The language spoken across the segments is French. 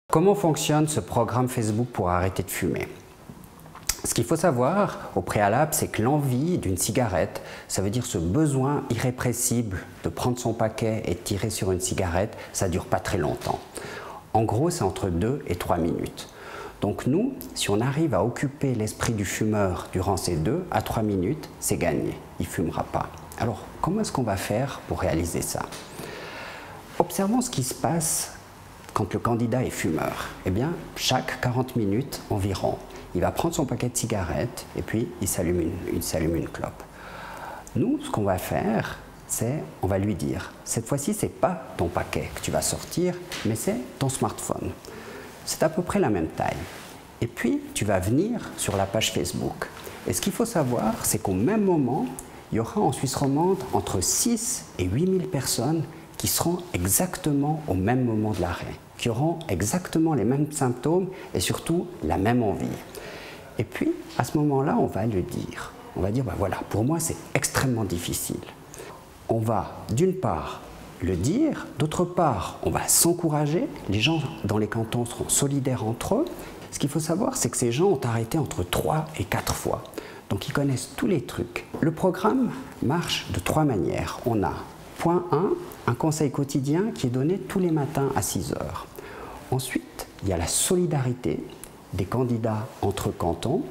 Comment fonctionne ce programme Facebook pour arrêter de fumer? Ce qu'il faut savoir au préalable, c'est que l'envie d'une cigarette, ça veut dire ce besoin irrépressible de prendre son paquet et de tirer sur une cigarette, ça ne dure pas très longtemps. En gros, c'est entre 2 et 3 minutes. Donc nous, si on arrive à occuper l'esprit du fumeur durant ces 2 à 3 minutes, c'est gagné, il ne fumera pas. Alors, comment est-ce qu'on va faire pour réaliser ça? Observons ce qui se passe quand le candidat est fumeur. Eh bien, chaque 40 minutes environ, il va prendre son paquet de cigarettes et puis il s'allume une clope. Nous, ce qu'on va faire, c'est, on va lui dire, cette fois-ci, ce n'est pas ton paquet que tu vas sortir, mais c'est ton smartphone. C'est à peu près la même taille. Et puis, tu vas venir sur la page Facebook. Et ce qu'il faut savoir, c'est qu'au même moment, il y aura en Suisse romande entre 6 et 8 000 personnes qui seront exactement au même moment de l'arrêt, qui auront exactement les mêmes symptômes et surtout la même envie. Et puis, à ce moment-là, on va le dire. On va dire, ben voilà, pour moi, c'est extrêmement difficile. On va, d'une part, le dire, d'autre part, on va s'encourager. Les gens dans les cantons seront solidaires entre eux. Ce qu'il faut savoir, c'est que ces gens ont arrêté entre 3 et 4 fois. Donc, ils connaissent tous les trucs. Le programme marche de 3 manières. On a, point 1, un conseil quotidien qui est donné tous les matins à 6 heures. Ensuite, il y a la solidarité des candidats entre cantons.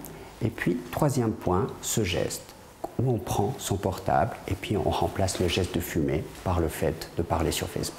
Et puis, troisième point, ce geste où on prend son portable et puis on remplace le geste de fumer par le fait de parler sur Facebook.